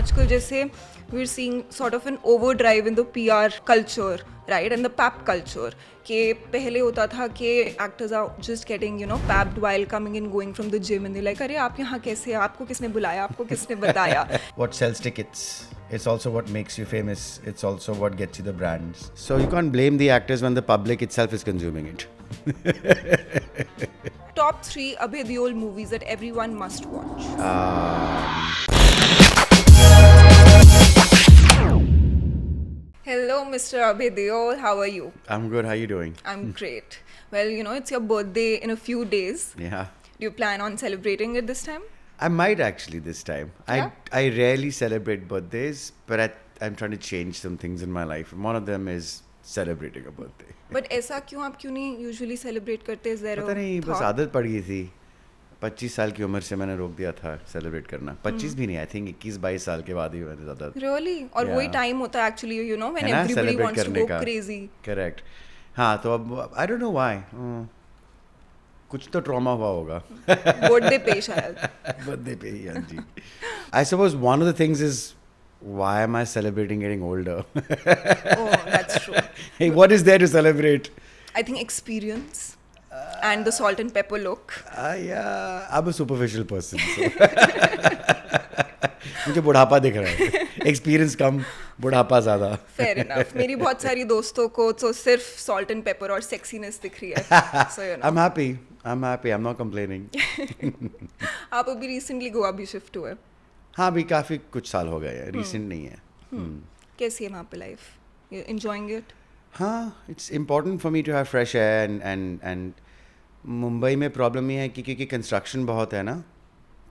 आजकल जैसे we're seeing sort of an overdrive in the PR culture, right, and the pap culture. कि पहले होता था कि actors are just getting papped while coming and going from the gym and they're like अरे आप यहाँ कैसे, आपको किसने बुलाया, आपको किसने बताया. What sells tickets? It's also what makes you famous. It's also what gets you the brands. So you can't blame the actors when the public itself is consuming it. Top 3 Abhay Deol movies that everyone must watch. Hello, Mr. Abhay Deol. How are you? I'm good. How you doing? I'm great. Well, it's your birthday in a few days. Yeah. Do you plan on celebrating it this time? I might actually this time. Yeah? I rarely celebrate birthdays, but I'm trying to change some things in my life. One of them is celebrating a birthday. But ऐसा क्यों नहीं usually celebrate करते? Is there पता a नहीं, बस thought? आदत पड़ गई थी. 25 साल की उम्र से मैंने रोक दिया था सेलिब्रेट करना. 25 भी नहीं, आई थिंक 21-22 साल के बाद ही मैंने ज़्यादा. Really? और वही Yeah. time होता है actually, when है ना, everybody celebrate wants to करने go का. crazy. Correct. हाँ, तो अब I don't know why. कुछ तो ट्रॉमा हुआ होगा. Birthday पे शायद. बर्थडे पे ही, हाँ जी. I suppose one of the things is why am I celebrating getting older? Oh, that's true. Hey, what is there to celebrate? I think experience and the salt and pepper look. Yeah, I'm a superficial person. So. मुझे बुढ़ापा दिख रहा है. Experience कम, बुढ़ापा ज़्यादा. Fair enough. मेरी बहुत सारी दोस्तों को तो सिर्फ salt and pepper और sexiness दिख रही है. So I'm happy. I'm not complaining. आप अभी recently गोवा भी शिफ्ट हुए. हाँ, अभी काफ़ी कुछ साल हो गए हैं. रिसेंट नहीं है. कैसी है वहाँ पे लाइफ? You enjoying it? हाँ, it's important for me to have fresh air and Mumbai में प्रॉब्लम ये है कि क्योंकि कंस्ट्रक्शन बहुत है ना,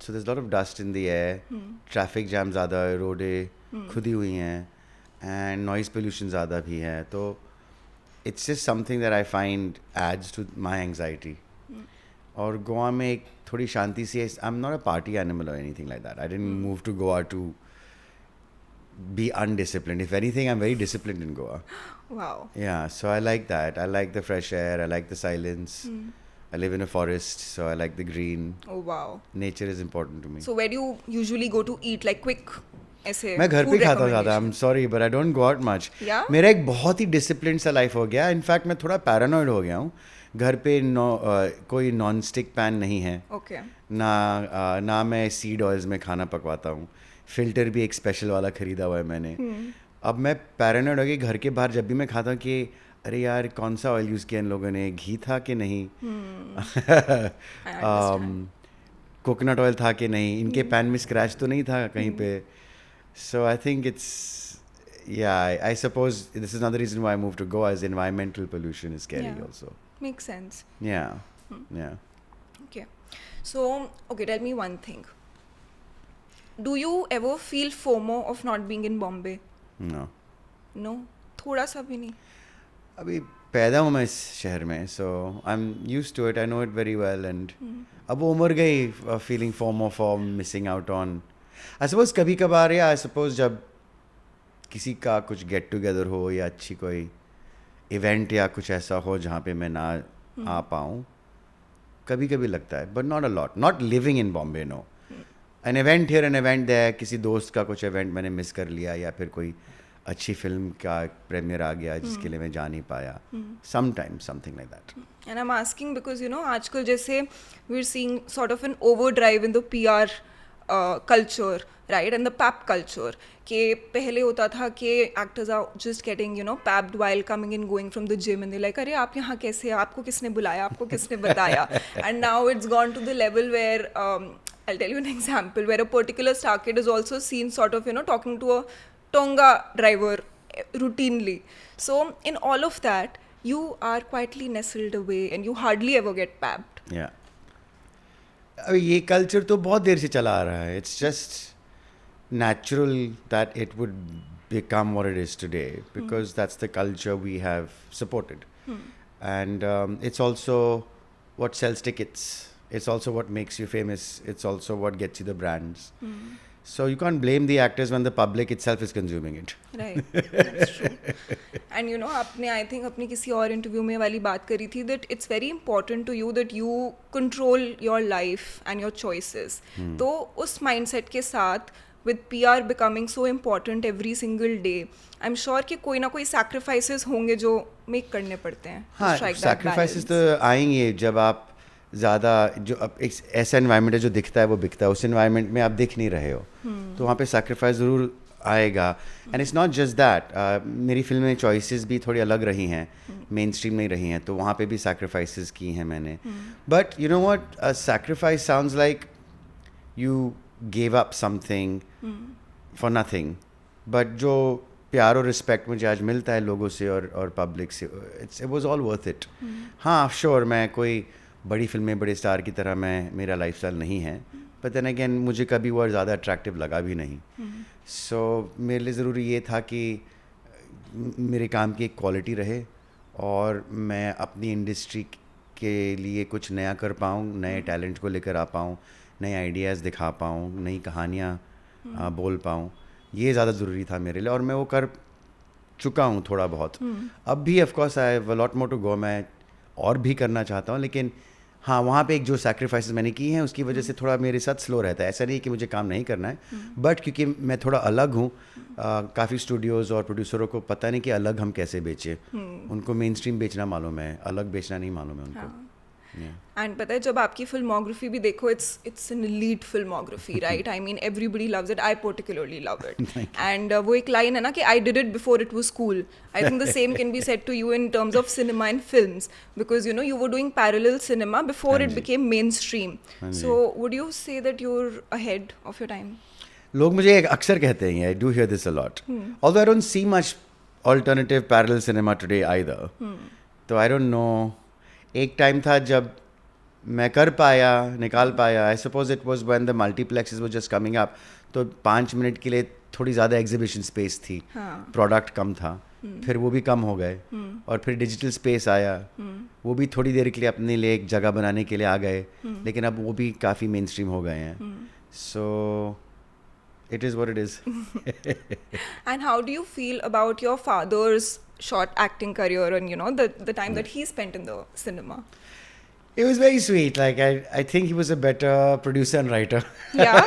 so there's a lot of dust in the air, traffic jam ज़्यादा है, रोडें खुदी हुई हैं and noise pollution ज़्यादा भी है, तो it's just something that I find adds to my anxiety. और गोवा में एक थोड़ी शांति सी है. I'm not a party animal or anything like that. I didn't move to Goa to be undisciplined. If anything, I'm very disciplined in Goa. Wow. Yeah, so I like that. I like the fresh air. I like the silence. I live in a forest, so I like the green. Oh wow. Nature is important to me. So where do you usually go to eat like quick ऐसे मैं घर पे food खाता हूँ ज़्यादा. recommendation? I'm sorry, but I don't go out much. Yeah? मेरा एक बहुत ही डिसिप्लिन सा लाइफ हो गया. इनफैक्ट मैं थोड़ा पैरानॉइड हो गया हूँ. घर पे कोई नॉन स्टिक पैन नहीं है. Okay. ना मैं सीड ऑयल्स में खाना पकवाता हूँ. फिल्टर भी एक स्पेशल वाला ख़रीदा हुआ है मैंने. अब मैं पैरानॉइड हो गई. घर के बाहर जब भी मैं खाता हूँ कि अरे यार कौन सा ऑयल यूज़ किया इन लोगों ने, घी था कि नहीं, I understand. कोकोनट ऑयल था कि नहीं, इनके पैन में स्क्रैच तो नहीं था कहीं पे. So I think it's I suppose this is another reason why I moved to Goa is environmental pollution is scary Yeah. also. Makes sense. Yeah. Okay. So, okay, tell me one thing. Do you ever feel FOMO of not being in Bombay? No. No? थोड़ा सा भी नहीं? अभी पैदा हूँ मैं इस शहर में, so I'm used to it. I know it very well and अब वो उम्र गई feeling FOMO for missing out on. I suppose कभी कभार या I suppose जब किसी का कुछ गेट टुगेदर हो या अच्छी कोई इवेंट या कुछ ऐसा हो जहाँ पे मैं ना आ पाऊँ, कभी कभी लगता है, but not a lot. Not living in Bombay, no. An event here, an event there, किसी दोस्त का कुछ इवेंट मैंने मिस कर लिया या फिर कोई अच्छी फिल्म का प्रीमियर आ गया जिसके लिए मैं जा नहीं पाया. Sometimes something like that. And I'm asking because आजकल जैसे we're seeing sort of an overdrive in the PR culture, right, and the pap culture. कि पहले होता था कि actors are just getting papped while coming and going from the gym and they're like अरे आप यहाँ कैसे, आपको किसने बुलाया, आपको किसने बताया. And now it's gone to the level where I'll tell you an example where a particular star kid is also seen sort of talking to a Tonga driver routinely. So in all of that, you are quietly nestled away and you hardly ever get papped. या अभी ये culture तो बहुत देर से चला आ रहा है. It's just natural that it would become what it is today because that's the culture we have supported. And it's also what sells tickets. It's also what makes you famous. It's also what gets you the brands. So you can't blame the actors when the public itself is consuming it. Right, that's true. And आपने I think अपनी किसी और interview में वाली बात करी थी that it's very important to you that you control your life and your choices. तो उस mindset के साथ with PR becoming so important every single day, I'm sure कि कोई ना कोई sacrifices होंगे जो make करने पड़ते हैं to हाँ, strike that सैक्रिफाइसेस balance. तो आएंगे जब आप ज़्यादा जो अब एक ऐसा इन्वायरमेंट है जो दिखता है वो बिकता है, उस इन्वायरमेंट में आप दिख नहीं रहे हो, तो वहाँ पे सैक्रिफाइस ज़रूर आएगा. And it's not just that, मेरी फिल्म में चॉइसेस भी थोड़ी अलग रही हैं, मेन स्ट्रीम नहीं रही हैं, तो वहाँ पे भी सैक्रिफाइसेस की हैं मैंने. But you know what, sacrifice sounds like you gave up something for nothing, but जो प्यार और रिस्पेक्ट मुझे आज मिलता है लोगों से और पब्लिक से, it was all worth it. हाँ श्योर, मैं कोई बड़ी फिल्में बड़े स्टार की तरह मेरा लाइफस्टाइल नहीं है, बट देन अगेन मुझे कभी वो ज़्यादा अट्रैक्टिव लगा भी नहीं. सो मेरे लिए ज़रूरी ये था कि मेरे काम की एक क्वालिटी रहे और मैं अपनी इंडस्ट्री के लिए कुछ नया कर पाऊँ, नए टैलेंट को लेकर आ पाऊँ, नए आइडियाज़ दिखा पाऊँ, नई कहानियाँ बोल पाऊँ. ये ज़्यादा ज़रूरी था मेरे लिए और मैं वो कर चुका हूँ थोड़ा बहुत. अब भी of course I have a lot more to go, मैं और भी करना चाहता हूँ, लेकिन हाँ वहाँ पे एक जो सैक्रिफाइसेस मैंने की हैं उसकी वजह से थोड़ा मेरे साथ स्लो रहता है. ऐसा नहीं कि मुझे काम नहीं करना है, बट क्योंकि मैं थोड़ा अलग हूँ, काफ़ी स्टूडियोज़ और प्रोड्यूसरों को पता नहीं कि अलग हम कैसे बेचें. उनको मेन स्ट्रीम बेचना मालूम है, अलग बेचना नहीं मालूम है उनको. एंड पता है जब आपकी फिल्मोग्राफी भी देखो, it's an elite filmography, right? I mean everybody loves it, I particularly love it. And वो एक लाइन है ना कि I did it before it was cool. I think the same can be said to you in terms of cinema and films, because you know you were doing parallel cinema before it became mainstream. So would you say that you are ahead of your time? लोग मुझे अक्सर कहते हैं, I do here this a lot, although I don't see much alternative parallel cinema today either. तो आई don't no, एक time था जब मैं कर पाया, निकाल पाया. I suppose it was when the multiplexes were just coming up, तो 5 मिनट के लिए थोड़ी ज़्यादा एग्जीबिशन स्पेस थी, प्रोडक्ट कम था, फिर वो भी कम हो गए, और फिर डिजिटल स्पेस आया, वो भी थोड़ी देर के लिए अपने लिए एक जगह बनाने के लिए आ गए, लेकिन अब वो भी काफ़ी मेन स्ट्रीम हो गए हैं. सो it is what it is. And how do you feel about your father's short acting career and you know the time that he spent in the cinema? It was very sweet. Like I think he was a better producer and writer Yeah.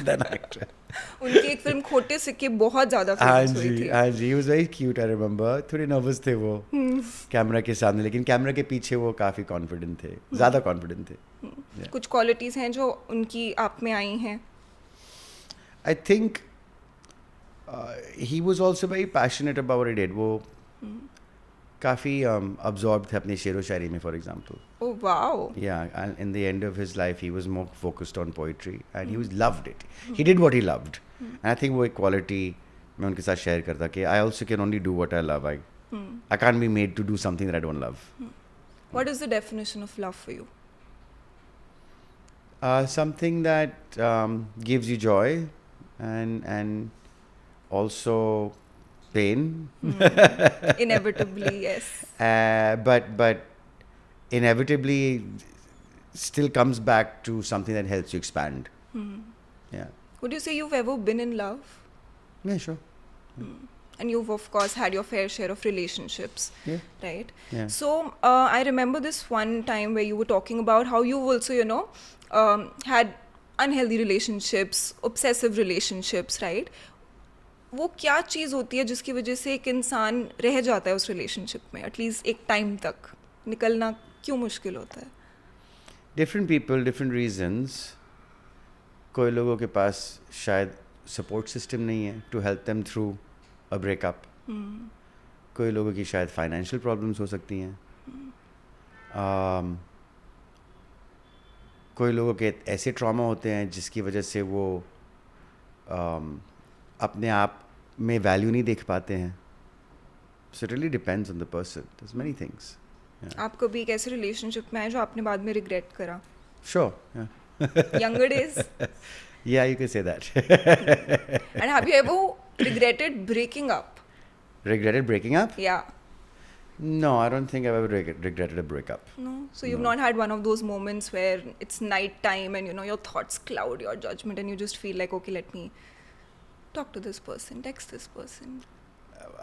than actor. उनकी एक film खोटे सिक्के बहुत ज्यादा famous हुई थी. हाँ जी, he was very cute. I remember. थोड़े नर्वस थे वो कैमरा के सामने, लेकिन कैमरा के पीछे वो काफी कॉन्फिडेंट थे, ज्यादा कॉन्फिडेंट थे. कुछ क्वालिटीज हैं जो उनकी आप में आई हैं? I think he was also very passionate about what he did. वो काफ़ी absorbed थे अपने शेरो शायरी में, for example. Oh wow. Yeah, and in the end of his life, he was more focused on poetry, and he was loved it. He did what he loved, and I think वो एक quality मैं उनके साथ share करता कि I also can only do what I love. I can't be made to do something that I don't love. What is the definition of love for you? Something that gives you joy, and also pain. Inevitably, yes. But inevitably still comes back to something that helps you expand. Yeah. Would you say you've ever been in love? Yeah, sure. And you've of course had your fair share of relationships, Yeah. right? Yeah. So I remember this one time where you were talking about how you've also, you know, had unhealthy relationships, obsessive relationships, right? वो क्या चीज़ होती है जिसकी वजह से एक इंसान रह जाता है उस रिलेशनशिप में एटलीस्ट एक टाइम तक? निकलना क्यों मुश्किल होता है? Different people, different reasons. कोई लोगों के पास शायद support system नहीं है to help them through a breakup. कोई लोगों की शायद financial problems हो सकती हैं. कोई लोगों के ऐसे ट्रॉमा होते हैं जिसकी वजह से वो अपने आप में वैल्यू नहीं देख पाते हैं. So it really depends on the person. There many things. आप कभी एक ऐसे रिलेशनशिप में आए जो आपने बाद में रिग्रेट करा? Sure. Younger days? Yeah you can say that. And have you ever regretted breaking up? Regretted breaking up? Yeah. No, I don't think I've ever regretted a breakup. No. So you've not had one of those moments where it's night time and you know your thoughts cloud your judgment and you just feel like, okay, let me talk to this person, text this person.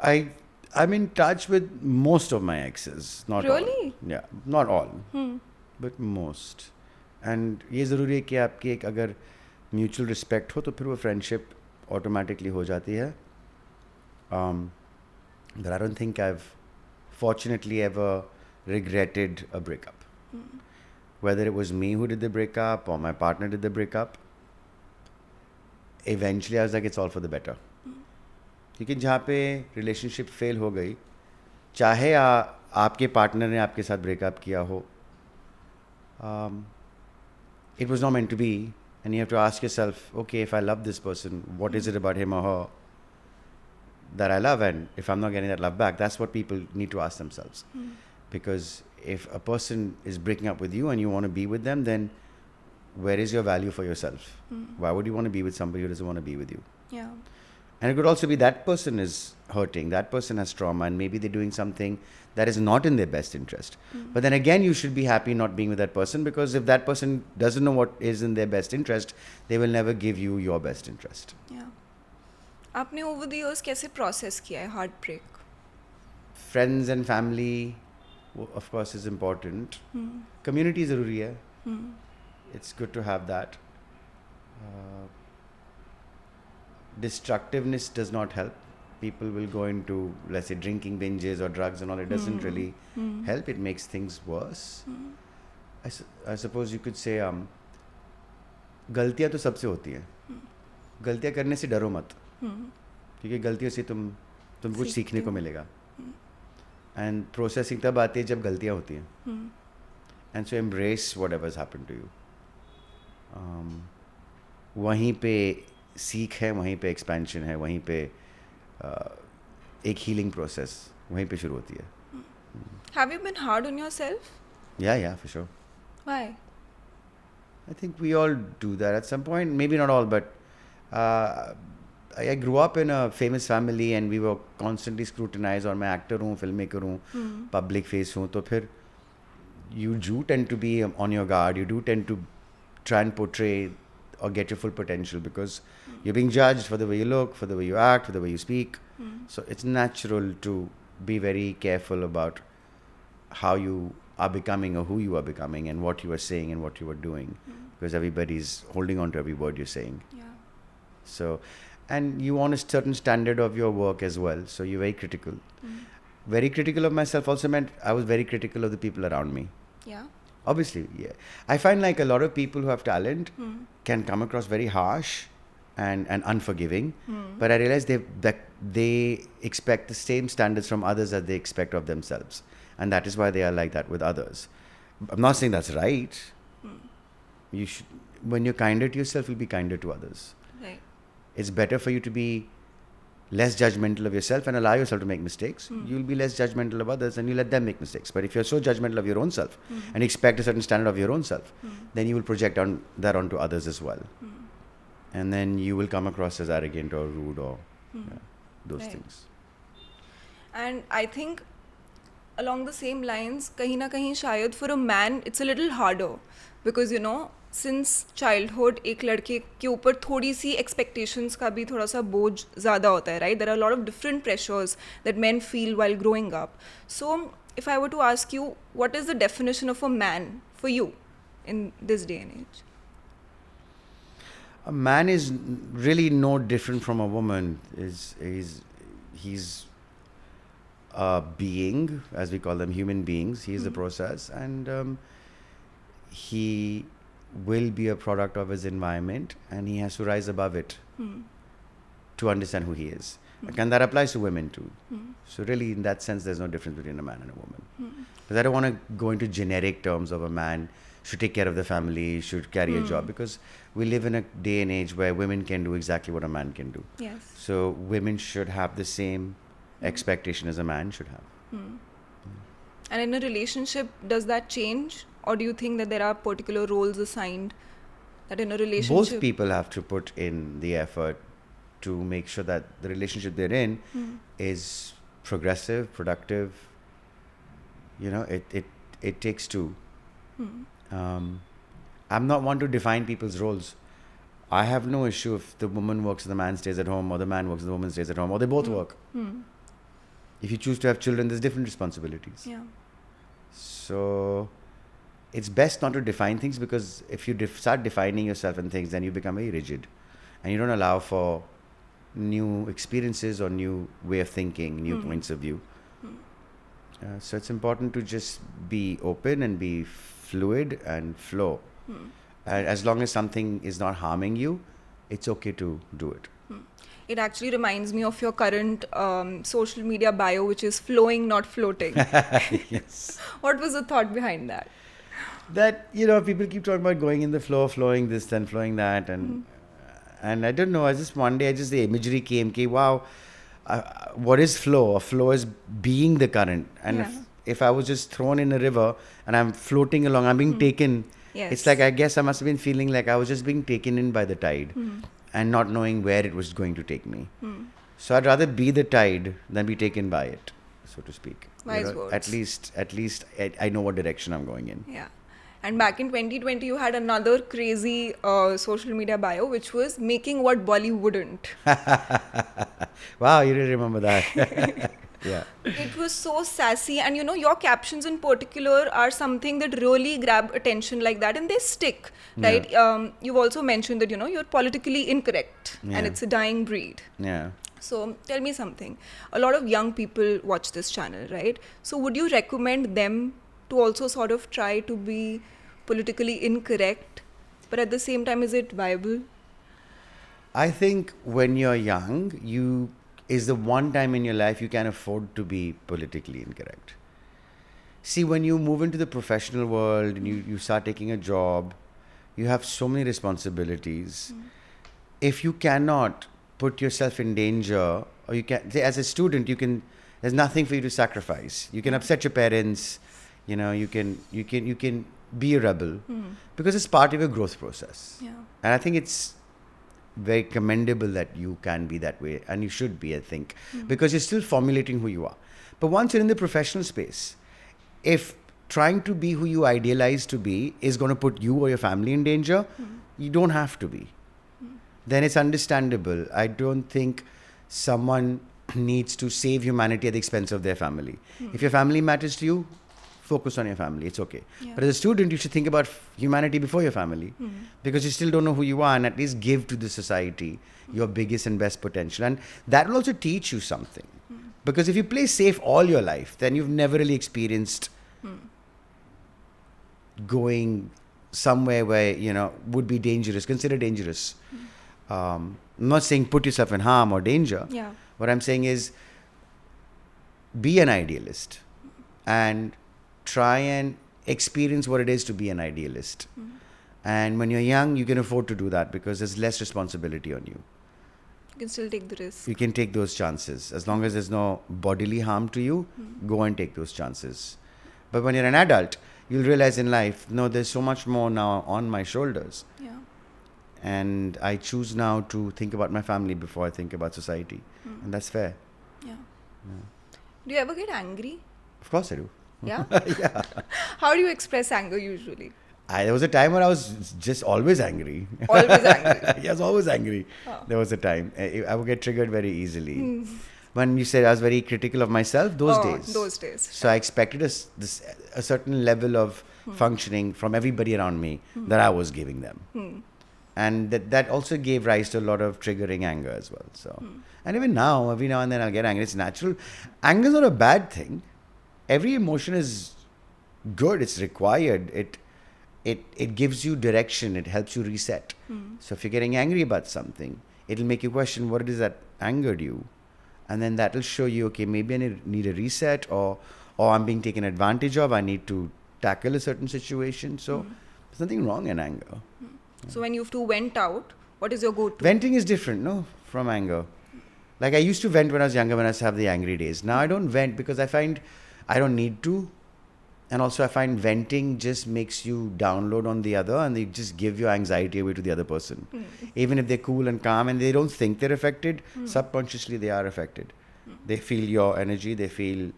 I'm in touch with most of my exes. Not Really? all. Yeah, not all. But most. And ये ज़रूरी है कि आपकी एक अगर mutual respect हो तो फिर वो friendship automatically हो जाती है. But I don't think I've fortunately ever regretted a breakup. Whether it was me who did the breakup or my partner did the breakup, eventually I was like, it's all for the better. क्योंकि जहाँ पे relationship fail हो गई, चाहे आपके partner ने आपके साथ ब्रेकअप किया हो, it was not meant to be, and you have to ask yourself, okay, if I love this person, what is it about him or her that I love, and if I'm not getting that love back? That's what people need to ask themselves. Because if a person is breaking up with you and you want to be with them, then where is your value for yourself? Why would you want to be with somebody who doesn't want to be with you? Yeah. And it could also be that person is hurting, that person has trauma, and maybe they're doing something that is not in their best interest. But then again, you should be happy not being with that person, because if that person doesn't know what is in their best interest, they will never give you your best interest. Yeah. आपने over the years कैसे process किया है heartbreak? Friends and family, of course, is important. Community ज़रूरी है. It's good to have that. Destructiveness does not help. People will go into, let's say, drinking binges or drugs and all. It doesn't really help. It makes things worse. I suppose you could say, गलतियाँ तो सबसे होती हैं. गलतियाँ करने से डरो मत, क्योंकि गलतियों से तुम कुछ सीखने को मिलेगा. And processing तब आती है जब गलतियाँ होती हैं. And so embrace whatever's happened to you. वहीं पे सीख है, वहीं पे एक्सपेंशन है, वहीं पे एक हीलिंग प्रोसेस वहीं पे शुरू होती है. Have you been hard on yourself? Yeah, for sure. Why? I think we all do that at some point. Maybe not all, but I grew up in a famous family and we were constantly scrutinized. और मैं actor हूँ, film maker हूँ, public face हूँ, तो फिर you do tend to be on your guard. You do tend to try and portray or get your full potential, because you're being judged for the way you look, for the way you act, for the way you speak. So it's natural to be very careful about how you are becoming or who you are becoming and what you are saying and what you are doing, because everybody's holding on to every word you're saying. Yeah. So, and you want a certain standard of your work as well, so you're very critical. Very critical of myself also meant I was very critical of the people around me. Yeah. Obviously, yeah. I find like a lot of people who have talent can come across very harsh and unforgiving, but I realize they expect the same standards from others that they expect of themselves, and that is why they are like that with others. I'm not saying that's right. You should, when you're kinder to yourself, you'll be kinder to others. Right. It's better for you to be less judgmental of yourself and allow yourself to make mistakes. You'll be less judgmental of others and you let them make mistakes. But if you're so judgmental of your own self and expect a certain standard of your own self, then you will project that onto others as well. And then you will come across as arrogant or rude or those Right. things. And I think along the same lines, kahin na kahin shayad for a man it's a little harder, because you know since childhood एक लड़के के ऊपर थोड़ी सी expectations का भी थोड़ा सा बोझ ज़्यादा होता है, right? There are a lot of different pressures that men feel while growing up. So if I were to ask you, what is the definition of a man for you in this day and age? A man is really no different from a woman. He's a being, as we call them, human beings. He is a process, and he will be a product of his environment, and he has to rise above it to understand who he is. And that applies to women too. So really, in that sense, there's no difference between a man and a woman. Because I don't want to go into generic terms of a man should take care of the family, should carry a job, because we live in a day and age where women can do exactly what a man can do. Yes. So women should have the same expectation as a man should have. And in a relationship, does that change? Or do you think that there are particular roles assigned that in a relationship? Both people have to put in the effort to make sure that the relationship they're in is progressive, productive. You know, it takes two. I'm not one to define people's roles. I have no issue if the woman works and the man stays at home, or the man works and the woman stays at home, or they both work. If you choose to have children, there's different responsibilities. Yeah. So it's best not to define things, because if you start defining yourself and things, then you become very rigid and you don't allow for new experiences or new way of thinking, new points of view. So it's important to just be open and be fluid and flow. And as long as something is not harming you, it's okay to do it. It actually reminds me of your current social media bio, which is flowing, not floating. Yes. What was the thought behind that? That, people keep talking about going in the flow, flowing this, then flowing that. And I don't know, one day, the imagery came, wow, what is flow? A flow is being the current. And Yeah. if I was just thrown in a river and I'm floating along, I'm being taken. Yes. It's like, I guess I must have been feeling like I was just being taken in by the tide and not knowing where it was going to take me. So I'd rather be the tide than be taken by it, so to speak. Wise words. At least I know what direction I'm going in. Yeah. And back in 2020, you had another crazy social media bio, which was making what Bollywood wouldn't. Wow, you really remember that. Yeah. It was so sassy, and your captions in particular are something that really grab attention like that, and they stick, right? You've also mentioned that you're politically incorrect, Yeah. and it's a dying breed. Yeah. So tell me something. A lot of young people watch this channel, right? So would you recommend them to also sort of try to be politically incorrect, but at the same time, is it viable? I think when you're young, is the one time in your life you can afford to be politically incorrect. See, when you move into the professional world and you start taking a job, you have so many responsibilities. If you cannot put yourself in danger, or you can, say, as a student, there's nothing for you to sacrifice. You can upset your parents, you can be a rebel because it's part of your growth process. Yeah. And I think it's very commendable that you can be that way, and you should be, I think, because you're still formulating who you are. But once you're in the professional space, if trying to be who you idealize to be is going to put you or your family in danger, you don't have to be. Then it's understandable. I don't think someone needs to save humanity at the expense of their family. If your family matters to you, focus on your family. It's okay. Yeah. But as a student, you should think about humanity before your family, because you still don't know who you are, and at least give to the society your biggest and best potential. And that will also teach you something. Because if you play safe all your life, then you've never really experienced going somewhere where, would be dangerous, considered dangerous. I'm not saying put yourself in harm or danger. Yeah. What I'm saying is be an idealist and try and experience what it is to be an idealist. And when you're young, you can afford to do that because there's less responsibility on you. You can still take the risk. You can take those chances. As long as there's no bodily harm to you, go and take those chances. But when you're an adult, you'll realize in life, no, there's so much more now on my shoulders. Yeah. And I choose now to think about my family before I think about society. And that's fair. Yeah. Do you ever get angry? Of course I do. Yeah. Yeah. How do you express anger usually? There was a time where I was just always angry. Always angry. Yes, always angry. Oh. There was a time. I would get triggered very easily. When you said I was very critical of myself, those days. Those days. So I expected a certain level of functioning from everybody around me that I was giving them. And that also gave rise to a lot of triggering anger as well. So, and even now, every now and then I'll get angry. It's natural. Anger is not a bad thing. Every emotion is good. It's required. It gives you direction. It helps you reset. So if you're getting angry about something, it'll make you question what it is that angered you. And then that'll show you, okay, maybe I need a reset, or I'm being taken advantage of. I need to tackle a certain situation. So there's nothing wrong in anger. So when you have to vent out, what is your go-to? Venting is different, no, from anger. Like I used to vent when I was younger, when I used to have the angry days. Now I don't vent because I find I don't need to. And also I find venting just makes you download on the other, and they just give your anxiety away to the other person. Even if they're cool and calm and they don't think they're affected, subconsciously they are affected. They feel your energy, they feel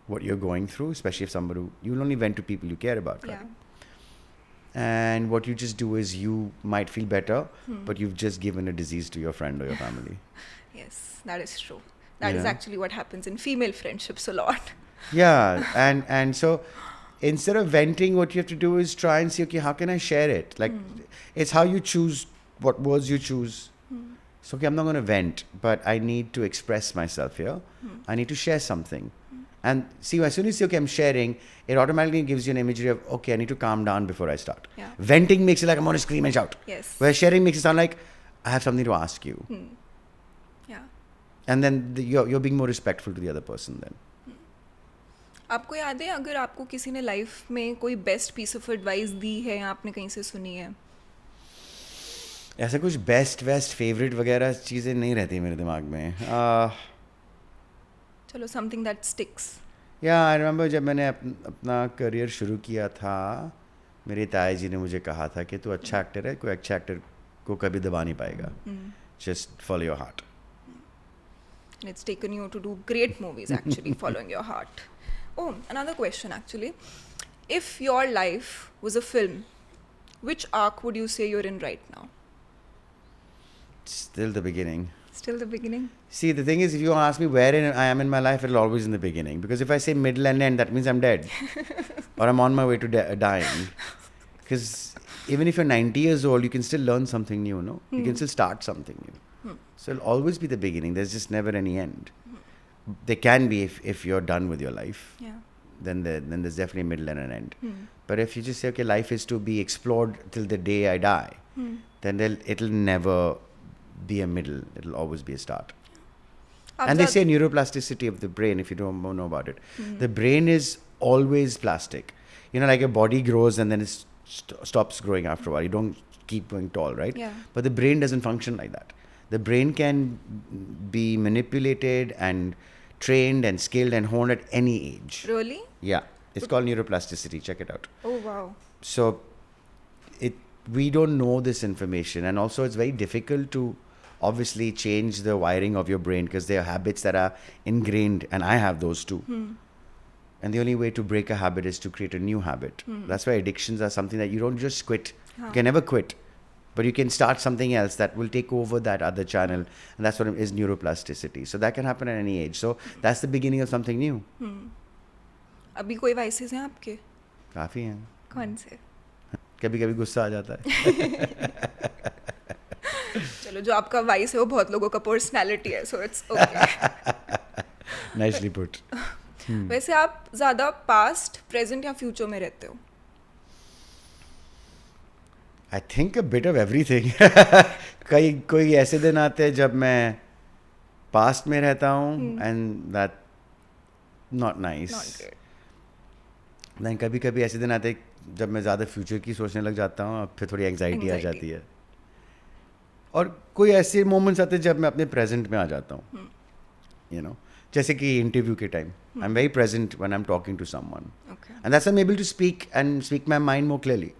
what you're going through, especially if you'll only vent to people you care about, right? Yeah. And what you just do is you might feel better, but you've just given a disease to your friend or your family. Yes, that is true. That is Yeah. actually what happens in female friendships a lot. Yeah, and so instead of venting, what you have to do is try and see, okay, how can I share it? Like, it's how you choose what words you choose. So, okay, I'm not going to vent, but I need to express myself here. I need to share something. And see, as soon as you say, okay, I'm sharing, it automatically gives you an imagery of, okay, I need to calm down before I start. Yeah. Venting makes it like I'm going to scream and shout. Yes. Where sharing makes it sound like, I have something to ask you. Yeah. And then you're being more respectful to the other person then. आपको याद है अगर आपको किसी ने life में कोई best piece of advice दी है या आपने कहीं से सुनी है? ऐसा कुछ बेस्ट वेस्ट फेवरेट वगैरह चीज़ें नहीं रहती मेरे दिमाग में. चलो समथिंग दैट स्टिक्स. या आई रिमेंबर जब मैंने अपना करियर शुरू किया था, मेरे ताया जी ने मुझे कहा था कि तू अच्छा एक्टर है, कोई अच्छा एक्टर को कभी दबा नहीं पाएगा. Just follow your heart. And it's taken you to do great movies actually following your heart. Oh, another question actually. If your life was a film, which arc would you say you're in right now? Still the beginning. Still the beginning? See, the thing is, if you ask me where I am in my life, it'll always in the beginning. Because if I say middle and end, that means I'm dead. Or I'm on my way to dying. Because even if you're 90 years old, you can still learn something new, no? You can still start something new. So it'll always be the beginning. There's just never any end. There can be if you're done with your life. Yeah. Then there's definitely a middle and an end. But if you just say, okay, life is to be explored till the day I die, then it'll never be a middle. It'll always be a start. And they say neuroplasticity of the brain, if you don't know about it. The brain is always plastic. You know, like your body grows and then it stops growing after a while. You don't keep going tall, right? Yeah. But the brain doesn't function like that. The brain can be manipulated and trained and skilled and honed at any age. Really? Yeah. It's called neuroplasticity. Check it out. Oh, wow. So we don't know this information, and also it's very difficult to obviously change the wiring of your brain because there are habits that are ingrained, and I have those too. And the only way to break a habit is to create a new habit. That's why addictions are something that you don't just quit. You can never quit. But you can start something else that will take over that other channel. And that's what is neuroplasticity. So that can happen at any age. So that's the beginning of something new. अभी कोई vices हैं आपके? काफ़ी हैं. कौन से? कभी कभी गुस्सा आ जाता है. चलो जो आपका वाइस है वो बहुत लोगों का पर्सनालिटी है, so it's okay. Nicely put. वैसे आप ज़्यादा पास्ट, प्रेजेंट या फ्यूचर में रहते हो? I think a bit of everything. कोई ऐसे दिन आते हैं जब मैं पास्ट में रहता हूँ and that not nice. Not good. Then कभी ऐसे दिन आते हैं जब मैं ज़्यादा फ्यूचर की सोचने लग जाता हूँ और फिर थोड़ी एंग्जाइटी आ जाती है. और कोई ऐसे मोमेंट्स आते हैं जब मैं अपने प्रेजेंट में आ जाता हूँ. You know, जैसे कि इंटरव्यू के time I'm very present when I'm talking to someone. Okay. And that's why I'm able to speak my mind more clearly.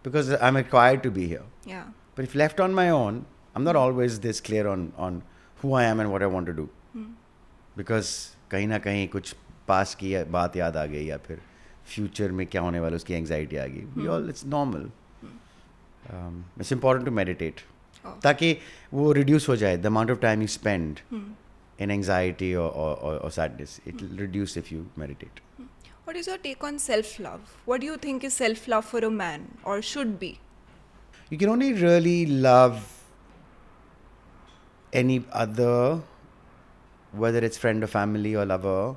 Because I'm required to be here. Yeah. But if left on my own, I'm not always this clear on who I am and what I want to do. Because कहीं ना कहीं कुछ पास की बात याद आ गई या फिर फ्यूचर में क्या होने वाला उसकी एंग्जाइटी आ गई. It's normal. It's important to meditate. ताकि वो reduce हो जाए. The amount of time you spend in anxiety or sadness, it will reduce if you meditate. What is your take on self-love? What do you think is self-love for a man or should be? You can only really love any other, whether it's friend or family or lover,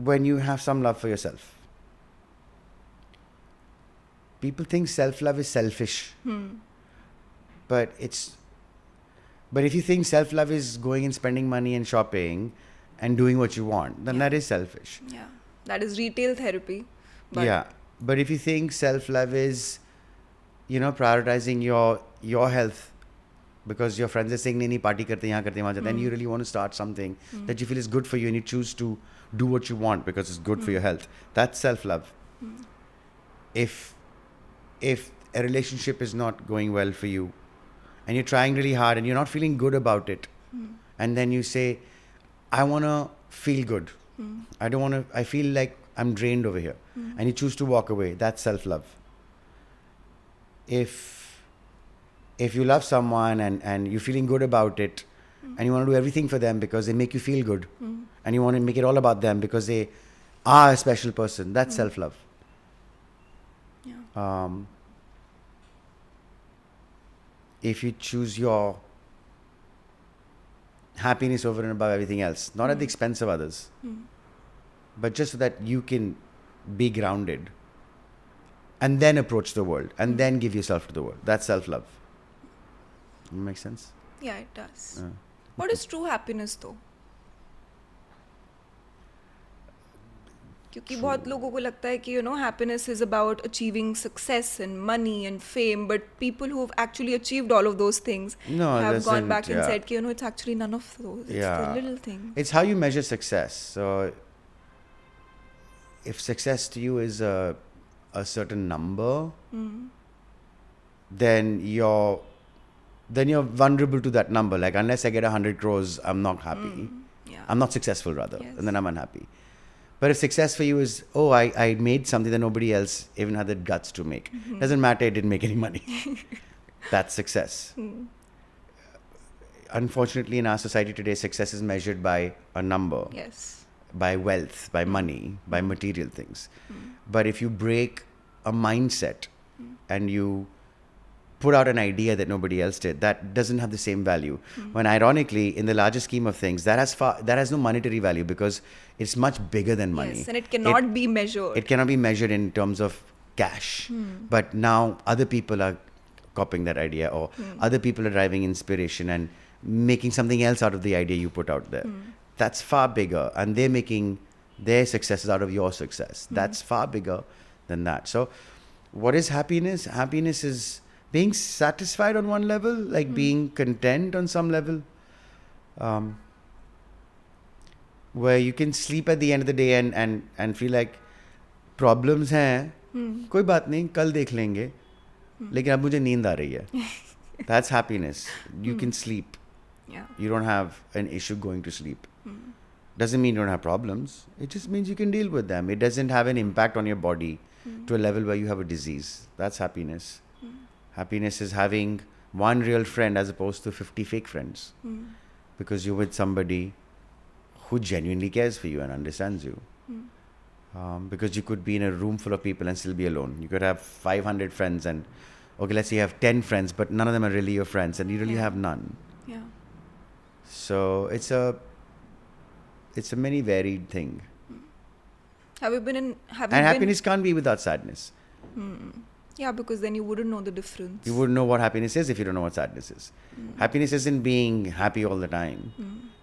when you have some love for yourself. People think self-love is selfish. But if you think self-love is going and spending money and shopping and doing what you want, then that is selfish. Yeah. That is retail therapy. But But if you think self-love is, prioritizing your health because your friends are saying, nahi, party karte, yahan karte, wahan jate, then you really want to start something that you feel is good for you and you choose to do what you want because it's good for your health. That's self-love. If a relationship is not going well for you and you're trying really hard and you're not feeling good about it, and then you say, I want to feel good. I feel like I'm drained over here. And you choose to walk away. That's self-love. If you love someone and you're feeling good about it and you want to do everything for them because they make you feel good and you want to make it all about them because they are a special person, that's self-love. If you choose happiness over and above everything else, not at the expense of others, but just so that you can be grounded and then approach the world and then give yourself to the world. That's self-love. Makes sense? Yeah, it does. What is true happiness though? क्योंकि बहुत लोगों को लगता है कि happiness is about achieving success and money and fame, but people who've actually achieved all of those things have gone back and said कि it's actually none of those. It's the little things. It's how you measure success. So if success to you is a certain number, then you're vulnerable to that number. Like, unless I get 100 crores, I'm not happy. Yeah. I'm not successful, rather, Yes. and then I'm unhappy. But if success for you is, I made something that nobody else even had the guts to make. Doesn't matter, it didn't make any money. That's success. Unfortunately, in our society today, success is measured by a number, Yes. by wealth, by money, by material things. But if you break a mindset and you put out an idea that nobody else did, that doesn't have the same value. When ironically, in the larger scheme of things, that has no monetary value because it's much bigger than money. Yes, and it cannot be measured. It cannot be measured in terms of cash. But now other people are copying that idea, or other people are driving inspiration and making something else out of the idea you put out there. That's far bigger, and they're making their successes out of your success. That's far bigger than that. So what is happiness? Happiness is being satisfied on one level, like being content on some level, where you can sleep at the end of the day and feel like problems हैं, कोई बात नहीं, कल देख लेंगे, लेकिन अब मुझे नींद आ रही है. That's happiness. You can sleep. Yeah. You don't have an issue going to sleep. Doesn't mean you don't have problems. It just means you can deal with them. It doesn't have an impact on your body to a level where you have a disease. That's happiness. Happiness is having one real friend as opposed to 50 fake friends. Because you're with somebody who genuinely cares for you and understands you. Because you could be in a room full of people and still be alone. You could have 500 friends and, okay, let's say you have 10 friends, but none of them are really your friends, and you really have none. Yeah. So it's a many varied thing. Have you been in? And happiness can't be without sadness. Yeah, because then you wouldn't know the difference. You wouldn't know what happiness is if you don't know what sadness is. Happiness isn't being happy all the time.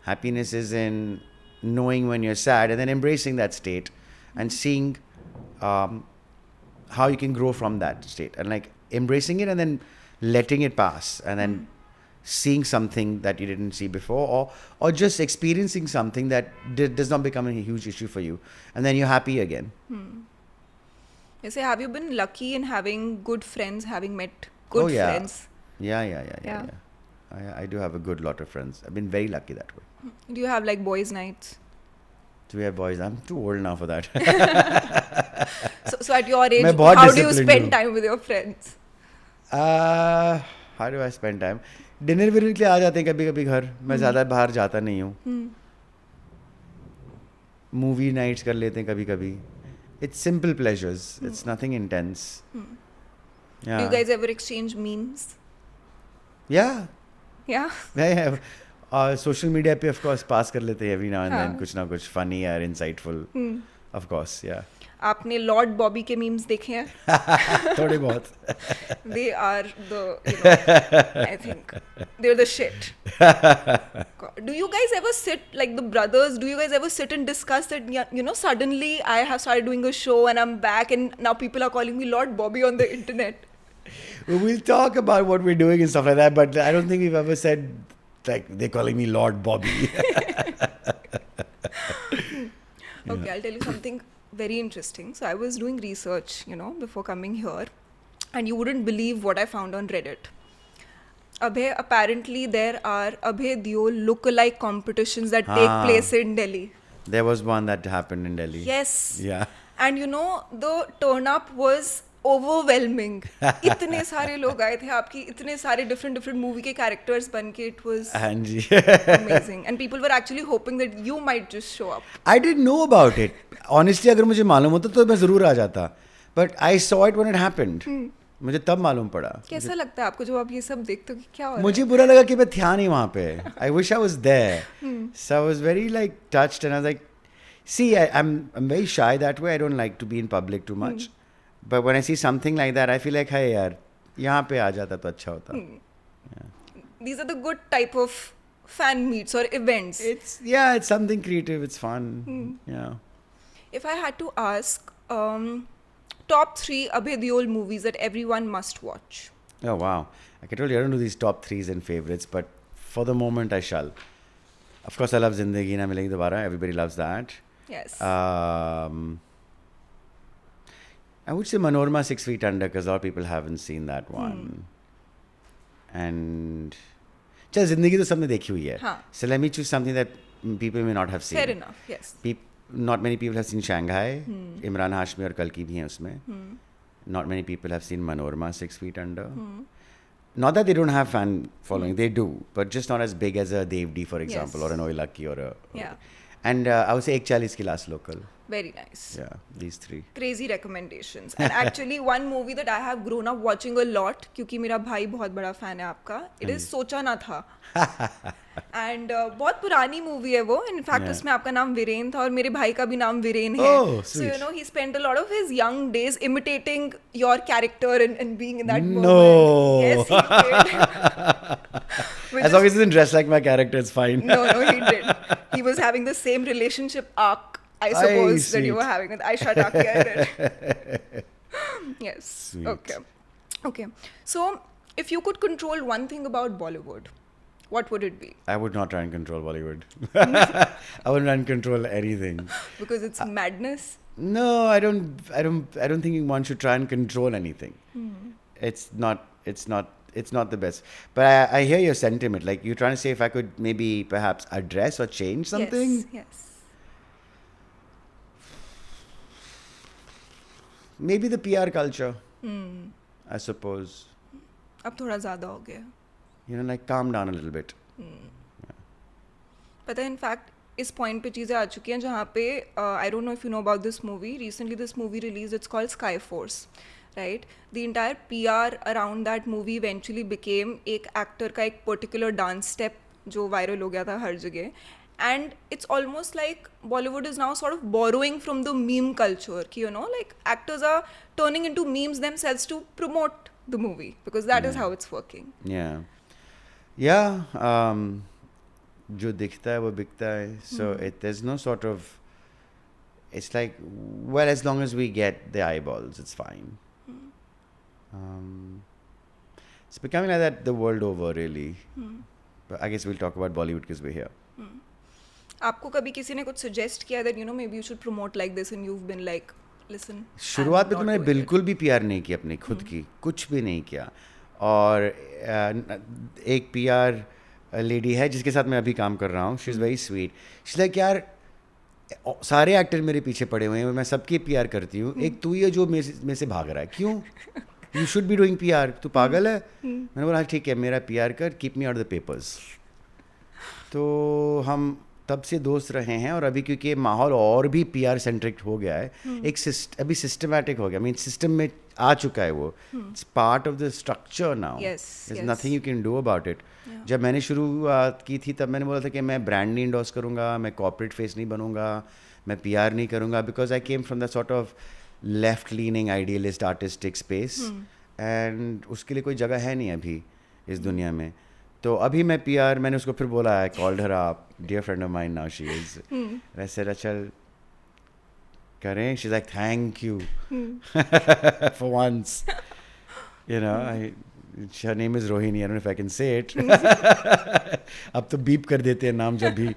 Happiness is in knowing when you're sad and then embracing that state and seeing how you can grow from that state, and like embracing it and then letting it pass, and then seeing something that you didn't see before, or just experiencing something that does not become a huge issue for you, and then you're happy again. You say, have you been lucky in having good friends, having met good friends? Yeah. I do have a good lot of friends. I've been very lucky that way. Do you have like boys' nights? Do we have boys? I'm too old now for that. So at your age, मैं बहुत how do you disciplined spend हूँ. time with your friends? How do I spend time? Dinner winner के लिए आ जाते हैं कभी कभी घर. मैं ज़्यादा बाहर जाता नहीं हूँ. मूवी नाइट्स कर लेते हैं कभी कभी. It's simple pleasures. It's nothing intense. Yeah. Do you guys ever exchange memes? Yeah. Yeah. Social media पे of course pass कर लेते हैं every now and then हाँ. कुछ ना कुछ funny or insightful. Of course, yeah. आपने लॉर्ड बॉबी के मीम्स देखे हैं? थोड़े बहुत. They are the, I think they're the shit. God. Do you guys ever sit, like the brothers, do you guys ever sit and discuss that, suddenly I have started doing a show and I'm back and now people are calling me Lord Bobby on the internet? We'll talk about what we're doing and stuff like that, but I don't think we've ever said, like, they're calling me Lord Bobby. Okay, I'll tell you something very interesting. So I was doing research, before coming here, and you wouldn't believe what I found on Reddit. Abhay, apparently there are Abhay Dio lookalike competitions that take place in Delhi. There was one that happened in Delhi. Yes. Yeah. And the turn up was overwhelming. इतने सारे लोग आए थे आपकी, इतने सारे different movie के characters बन के, it was हाँ जी. amazing. And people were actually hoping that you might just show up. I didn't know about it. Honestly, अगर मुझे मालूम होता तो मैं ज़रूर आ जाता. But I saw it when it happened. मुझे तब मालूम पड़ा. कैसा लगता है आपको जब आप ये सब देखते हो कि क्या हो रहा मुझे बुरा लगा कि मैं था नहीं वहाँ पे. I wish I was there. So I was very like touched and I was like, see, I'm very shy that way. I don't like to be in public too much. But when I see something like that, I feel like, hey यार, यहाँ पे आ जाता तो अच्छा होता. है? These are the good type of fan meets or events. It's something creative. It's fun. Yeah. If I had to ask, top 3 Abhay Deol movies that everyone must watch. Oh wow. I can tell you I don't do these top 3s and favorites, but for the moment I shall. Of course I love Zindagi Na Milegi Dobara. Everybody loves that. Yes. I would say Manorama 6 Feet Under because a lot of people haven't seen that one. And चल जिंदगी तो सबने देखी हुई है. हाँ. So let me choose something that people may not have seen. Fair enough. Yes. Not many people have seen Shanghai. Imran Hashmi और Kalki भी हैं उसमें. Not many people have seen Manorama 6 Feet Under. Not that they don't have fan following, they do, but just not as big as a Dev D, for example, Yes. or an Oi Lucky or a. Yeah. And I would say Ek Chalis Ki Last Local. Very nice. Yeah, these 3. Crazy recommendations. And actually one movie that I have grown up watching a lot क्योंकि मेरा भाई बहुत बड़ा fan है आपका. It is सोचा ना था. And बहुत पुरानी movie है वो. In fact Yeah. उसमें आपका नाम वीरेन था और मेरे भाई का भी नाम वीरेन है. Oh, So sweet. you know he spent a lot of his young days imitating your character and being in that No. moment. Yes, he did. Which As long as he doesn't dress like my character, it's fine. No, he did. He was having the same relationship arc, I suppose, that you sweet. were having with Aisha Taki. I did. Yes. Sweet. Okay. So, if you could control one thing about Bollywood, what would it be? I would not try and control Bollywood. I wouldn't try and control anything. Because it's madness. No, I don't think one should try and control anything. It's not the best. But I hear your sentiment. Like you're trying to say if I could maybe perhaps address or change something. Yes. Maybe the PR culture. I suppose. अब थोड़ा ज़्यादा हो गया. You know, like calm down a little bit. पता है in fact इस point पे चीज़ें आ चुकी हैं जहाँ पे I don't know if you know about this movie recently this movie release it's called Sky Force right the entire PR around that movie eventually became एक एक्टर का एक पर्टिकुलर डांस स्टेप जो वायरल हो गया था हर जगह and it's almost like Bollywood is now sort of borrowing from the meme culture कि you know like actors are turning into memes themselves to promote the movie because that is how it's working Yeah. जो दिखता है वो बिकता है. So there's no sort of. It's like, well, as long as we get the eyeballs, it's fine. It's becoming like that the world over, really. But I guess we'll talk about Bollywood because we're here. आपको कभी किसी ने कुछ suggest किया that you know maybe you should promote like this and you have been like listen शुरुआत में तो मैंने बिल्कुल भी PR नहीं की अपनी खुद की, कुछ भी नहीं किया. और एक PR लेडी है जिसके साथ मैं अभी काम कर रहा हूँ. She is very sweet. She like यार सारे एक्टर मेरे पीछे पड़े हुए हैं, मैं सबकी PR करती हूँ, एक तू ही है जो मेरे से भाग रहा है. क्यों? You should be doing PR. तू पागल है? मैंने बोला ठीक है मेरा PR कर, keep me out the papers. तो हम तब से दोस्त रहे हैं. और अभी क्योंकि माहौल और भी PR सेंट्रिक हो गया है, एक अभी सिस्टमैटिक हो गया. मीन सिस्टम में आ चुका है वो. It's part of the structure now. There is nothing you can do about it. जब मैंने शुरुआत की थी तब मैंने बोला था कि मैं ब्रांड नहीं इंडोर्स करूँगा, मैं कॉर्पोरेट फेस नहीं बनूंगा, मैं PR नहीं करूँगा, because I came from the sort of left leaning idealist artistic space and उसके लिए कोई जगह है नहीं अभी इस दुनिया में. तो अभी मैं PR मैंने उसको फिर बोला I called her up, dear friend of mine now she is. I said चल करें. She is like thank you for once. You know, her name is Rohini. I don't know if I can say it. अब तो beep कर देते हैं नाम जब भी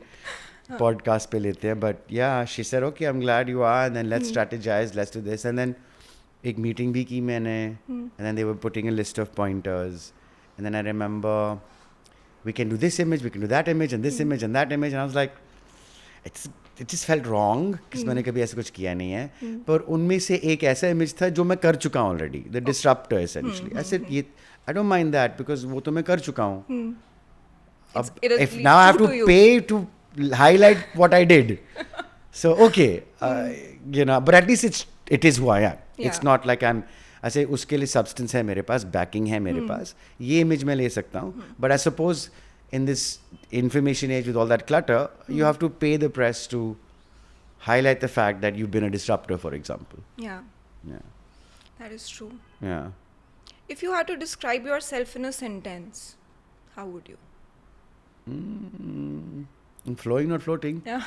पॉडकास्ट पे लेते हैं. But yeah she said okay I am glad you are and then let's strategise, let's do this. And then एक मीटिंग भी की मैंने and then they were putting a list of pointers and then I remember we can do this image, we can do that image and this image and that image. And I was like, it just felt wrong because मैंने कभी ऐसा कुछ किया नहीं है. पर उनमें से एक ऐसा इमेज था जो मैं कर चुका हूँ already, the disruptor essentially. I said ये I don't mind that because वो तो मैं कर चुका हूँ. अब if now I have to pay to highlight what I did. So okay, you know, but at least it is who I am. It's not like ऐसे उसके लिए सब्सटेंस है मेरे पास, बैकिंग है मेरे पास, ये इमेज मैं ले सकता हूँ. But I suppose in this information age with all that clutter, you have to pay the press to highlight the fact that you've been a disruptor, for example. Yeah, Yeah. that is true. Yeah. If you had to describe yourself in a sentence, how would you? Flowing, not floating. Yeah.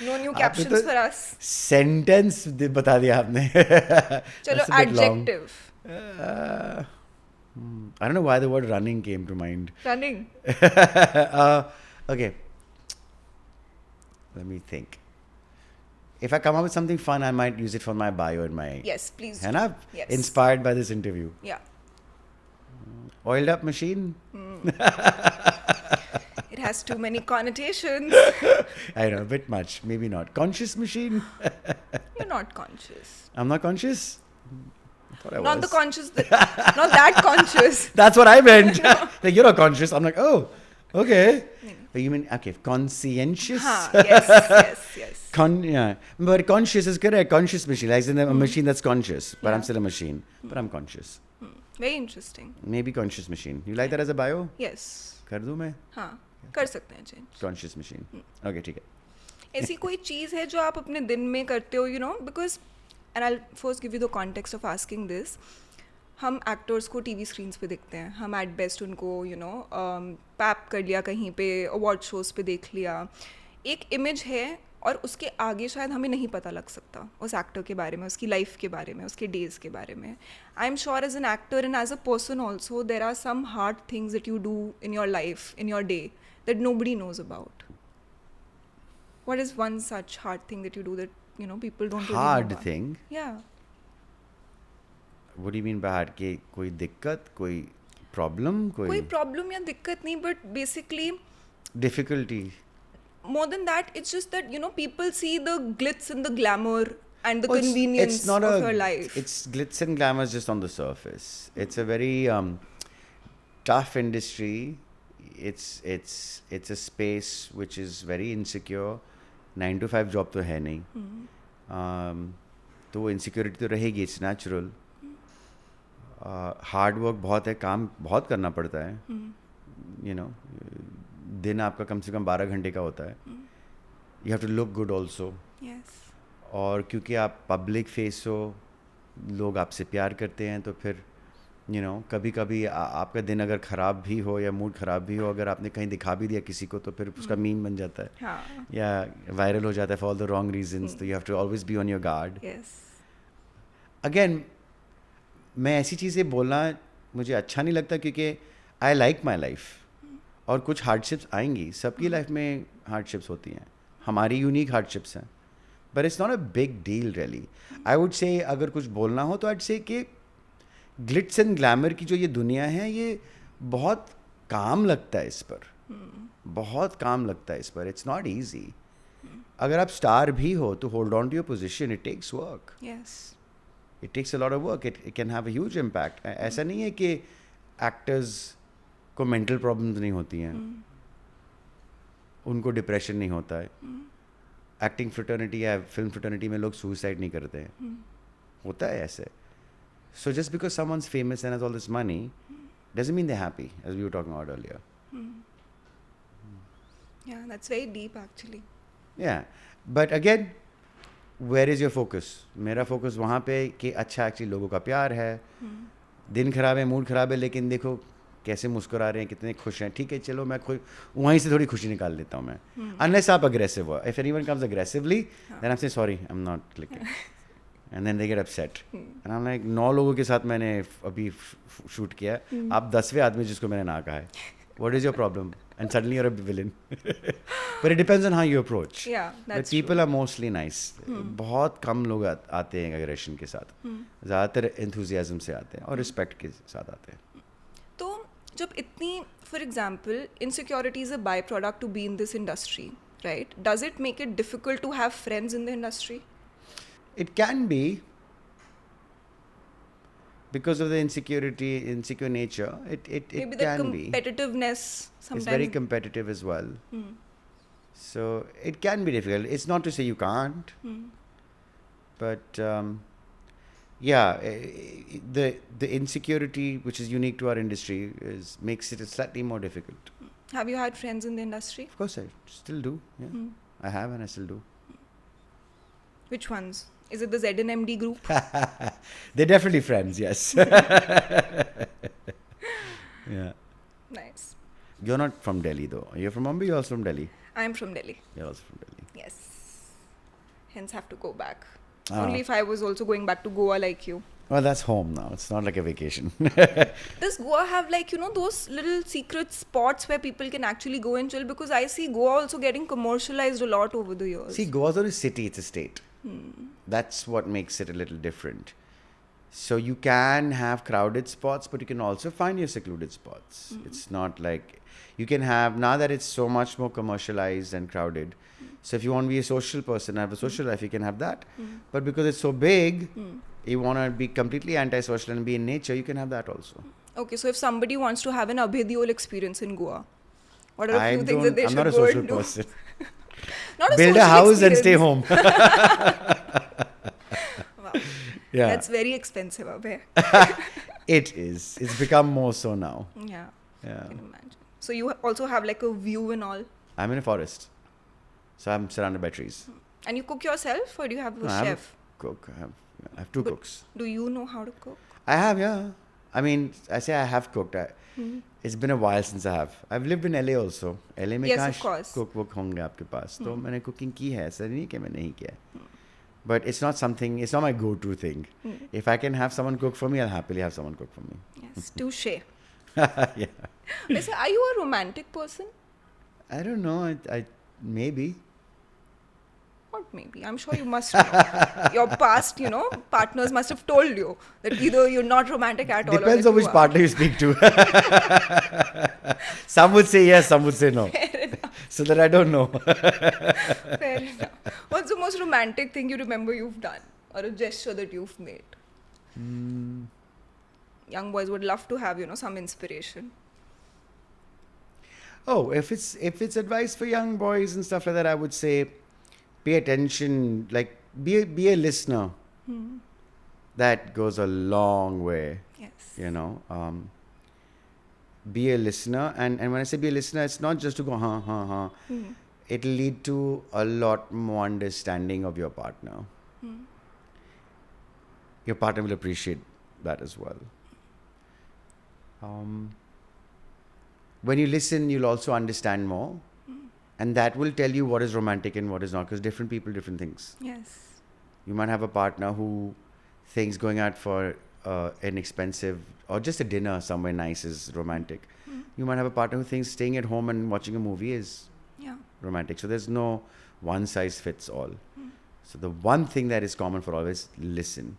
No new आपने captions तो for us. Sentence बता दिया आपने. चलो, That's a bit long. adjective. I don't know why the word running came to mind. Running. Okay. Let me think. If I come up with something fun, I might use it for my bio in my. Yes, please. है ना? Yes. Inspired by this interview. Yeah. Oiled up machine. It has too many connotations. I know, a bit much. Maybe not. Conscious machine. You're not conscious. I'm not conscious. I thought I Not was. the conscious. Not that conscious. That's what I meant. Like, you're not conscious. I'm like, oh, okay. But you mean, okay, conscientious? Yes. Yeah. But conscious is correct. Conscious machine. Like in a machine that's conscious. But I'm still a machine. But I'm conscious. Very interesting. Maybe conscious machine. You like that as a bio? Yes. कर दूँ मैं? हाँ, कर सकते हैं change. Conscious machine. Okay, ठीक है. ऐसी कोई चीज़ है जो आप अपने दिन में करते हो, you know, because and I'll first give you the context of asking this. हम एक्टर्स को टीवी स्क्रीन्स पे देखते हैं, हम एट बेस्ट उनको यू नो पैप कर लिया कहीं पे, अवार्ड शोज़ पे देख लिया, एक इमेज है और उसके आगे शायद हमें नहीं पता लग सकता उस एक्टर के बारे में, उसकी लाइफ के बारे में, उसके डेज़ के बारे में. I am sure as an actor and as a person also there are some hard things that you do in your life, in your day, that nobody knows about. What is one such hard thing that you do that, you know, people don't really know Hard about? thing? Yeah. What do you mean by hard? कि कोई दिक्कत, कोई problem, कोई problem या दिक्कत नहीं, but basically difficulty? more than that, it's just that, you know, people see the glitz and the glamour and the Oh, convenience it's not of a, your life. It's glitz and glamour just on the surface. It's a very tough industry. It's a space which is very insecure. 9 to 5 job तो है नहीं. तो insecurity तो रहेगी. It's natural. Hard work बहुत है, काम बहुत करना पड़ता है. You know, दिन आपका कम से कम 12 घंटे का होता है. You have to look good also. Yes. और क्योंकि आप पब्लिक फेस हो, लोग आपसे प्यार करते हैं, तो फिर you know, कभी कभी आपका दिन अगर ख़राब भी हो या मूड ख़राब भी हो, अगर आपने कहीं दिखा भी दिया किसी को, तो फिर उसका मीम बन जाता है. हाँ. या वायरल हो जाता है for all the wrong reasons. तो you have to always be on your guard. Yes. Again, मैं ऐसी चीज़ें बोलना मुझे अच्छा नहीं लगता, क्योंकि आई लाइक माई लाइफ. और कुछ हार्डशिप्स आएंगी, सबकी लाइफ में हार्डशिप्स होती हैं, हमारी यूनिक हार्डशिप्स हैं, but it's not a big deal really. I would say अगर कुछ बोलना हो तो आई वुड से कि ग्लिट्स एंड ग्लैमर की जो ये दुनिया है, ये बहुत काम लगता है इस पर, बहुत काम लगता है इस पर. It's not easy. अगर आप स्टार भी हो तो hold on to your position. It takes work. Yes. It takes a lot of work. It can have a huge impact. ऐसा नहीं है कि एक्टर्स को मेंटल प्रॉब्लम्स नहीं होती हैं, उनको डिप्रेशन नहीं होता है. एक्टिंग फ्रेटर्निटी या फिल्म फ्रेटर्निटी में लोग सुसाइड नहीं करते हैं. होता है ऐसे. So just because someone's famous and has all this money doesn't mean they're happy, as we were talking about earlier. Yeah, that's very deep actually. Yeah, but again, where is your focus? मेरा focus वहाँ पे कि अच्छा actually लोगों का प्यार है. दिन खराब है, मूड खराब है, लेकिन देखो कैसे मुस्कुरा रहे हैं, कितने खुश हैं. ठीक है, चलो मैं वहीं से थोड़ी खुशी निकाल लेता हूँ मैं. Unless आप aggressive हो. If anyone comes aggressively, then I'm saying sorry, I'm not clicking. And then they get upset. And I'm like, 9 लोगों के साथ मैंने अभी शूट किया, आप 10वें आदमी जिसको मैंने ना कहा है. What is your problem? And suddenly you're a villain. But it depends on how you approach. Yeah, that's But people are mostly nice. बहुत कम लोग आते हैं aggression के साथ. ज़्यादातर enthusiasm से आते हैं और respect के साथ आते हैं. तो जब इतनी, for example, insecurity is a byproduct to be in this industry, right? Does it make it difficult to have friends in the industry? It can be, because of the insecure nature. It Maybe the can be. competitiveness sometimes. It's very competitive as well. So it can be difficult. It's not to say you can't, but yeah, the insecurity which is unique to our industry makes it slightly more difficult. Have you had friends in the industry? Of course, I still do. Yeah, I have and I still do. Which ones? Is it the ZNMD group? They're definitely friends. Yes. Yeah. Nice. You're not from Delhi though. You're from Mumbai. You're also from Delhi. I'm from Delhi. You're also from Delhi. Yes. Hence have to go back. Ah. Only if I was also going back to Goa like you. Well, that's home now. It's not like a vacation. Does Goa have like, those little secret spots where people can actually go and chill? Because I see Goa also getting commercialized a lot over the years. See, Goa's not a city, it's a state. That's what makes it a little different. So you can have crowded spots, but you can also find your secluded spots. It's not like you can have, now that it's so much more commercialized and crowded. So if you want to be a social person, have a social life, you can have that. But because it's so big, you want to be completely antisocial and be in nature, you can have that also. Okay, so if somebody wants to have an Abhidiol experience in Goa, what are a few things that they I'm should not a go social and do? person. Not a Build a social house and stay experience. home. Wow. Yeah. That's very expensive, Abhay. It is. It's become more so now. Yeah, Yeah. I can imagine. So you also have like a view and all. I'm in a forest. So I'm surrounded by trees. And you cook yourself or do you have a No, I have a chef? cook. I have two But cooks. Do you know how to cook? I have, yeah. I mean, I say I have cooked. It's been a while since I have. I've lived in LA also. LA में Yes, कहाँ of course. cook वुक होंगे आपके पास. तो मैंने cooking की है. ऐसा नहीं कि मैं नहीं किया. But it's not something. It's not my go-to thing. If I can have someone cook for me, I'll happily have someone cook for me. Yes, touche. Yeah. Listen, are you a romantic person? I don't know. I maybe. Not maybe. I'm sure you must know. Your past, partners must have told you that either you're not romantic at all. Depends or on which partner you speak to. Some would say yes, some would say no. So that I don't know. Fair enough. What's the most romantic thing you remember you've done, or a gesture that you've made? Young boys would love to have, some inspiration. Oh, if it's advice for young boys and stuff like that, I would say pay attention, like be a listener. That goes a long way. Yes. Be a listener, and when I say be a listener, it's not just to go ha. It'll lead to a lot more understanding of your partner. Your partner will appreciate that as well. When you listen, you'll also understand more, and that will tell you what is romantic and what is not, because different people, different things. Yes. You might have a partner who thinks going out for an expensive or just a dinner somewhere nice is romantic. You might have a partner who thinks staying at home and watching a movie is Yeah. romantic. So there's no one size fits all. So the one thing that is common for all is listen.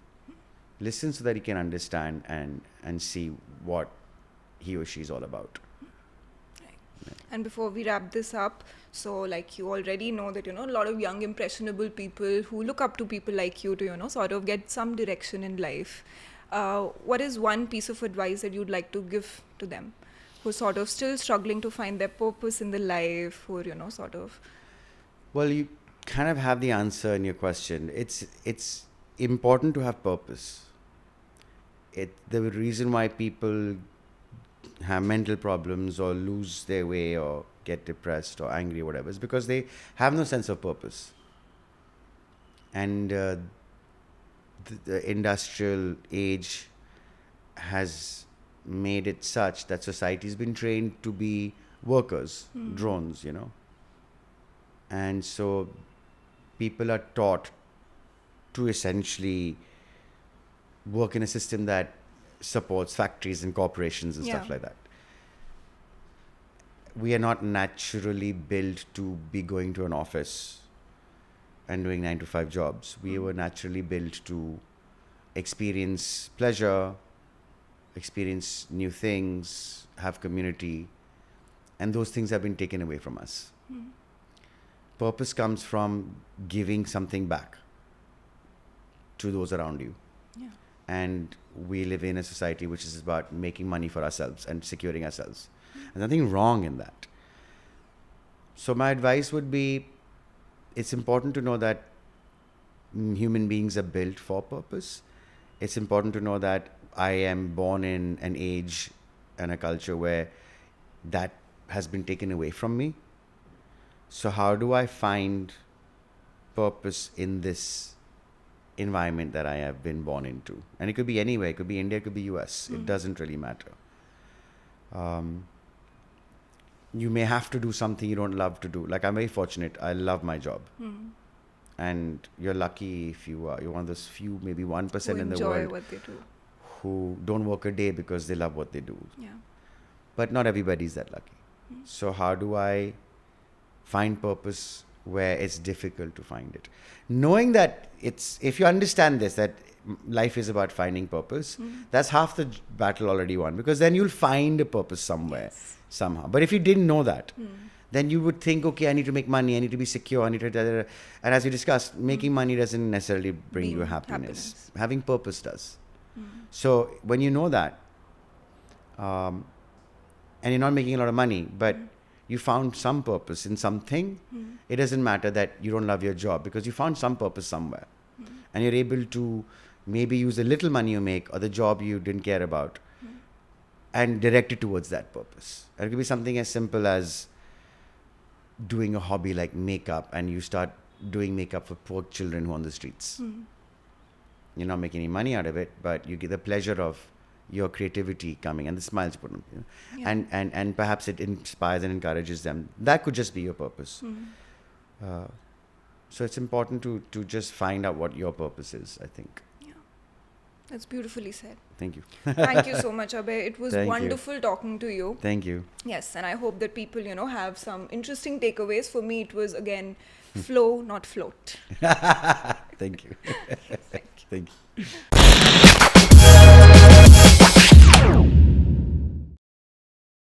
Listen so that you can understand and see what he or she is all about. And before we wrap this up, so like you already know that, a lot of young impressionable people who look up to people like you to, sort of get some direction in life. What is one piece of advice that you'd like to give to them who are sort of still struggling to find their purpose in the life, or, sort of... Well, you kind of have the answer in your question. It's important to have purpose. The reason why people have mental problems or lose their way or get depressed or angry or whatever is because they have no sense of purpose. And the industrial age has made it such that society's been trained to be workers, drones, And so people are taught to essentially work in a system that supports factories and corporations and stuff like that. We are not naturally built to be going to an office and doing 9-to-5 jobs. We were naturally built to experience pleasure, experience new things, have community, and those things have been taken away from us. Purpose comes from giving something back to those around you. Yeah. And we live in a society which is about making money for ourselves and securing ourselves. There's nothing wrong in that. So my advice would be, it's important to know that human beings are built for purpose. it's important to know that I am born in an age and a culture where that has been taken away from me. So how do I find purpose in this environment that I have been born into? And it could be anywhere. It could be India, it could be US. It doesn't really matter. You may have to do something you don't love to do. Like, I'm very fortunate. I love my job. And you're lucky if you're one of those few, maybe 1% Who in the enjoy world what they do. who don't work a day because they love what they do. Yeah. But not everybody's that lucky. So how do I find purpose where it's difficult to find it? Knowing that if you understand this, that life is about finding purpose, that's half the battle already won, because then you'll find a purpose somewhere, somehow. But if you didn't know that, then you would think, okay, I need to make money, I need to be secure, I need to... And as we discussed, making money doesn't necessarily bring you happiness. Having purpose does. So when you know that, and you're not making a lot of money, but you found some purpose in something, it doesn't matter that you don't love your job, because you found some purpose somewhere. And you're able to maybe use the little money you make or the job you didn't care about and direct it towards that purpose. And it could be something as simple as doing a hobby like makeup, and you start doing makeup for poor children who are on the streets. You're not making any money out of it, but you get the pleasure of your creativity coming and the smiles put on, and perhaps it inspires and encourages them. That could just be your purpose. So it's important to just find out what your purpose is, I think. Yeah. That's beautifully said. Thank you. Thank you so much, Abhay. It was Thank you. wonderful talking to you. Thank you. Yes, and I hope that people, have some interesting takeaways. For me, it was, again, flow, not float. Thank you. Thank you. Thank you.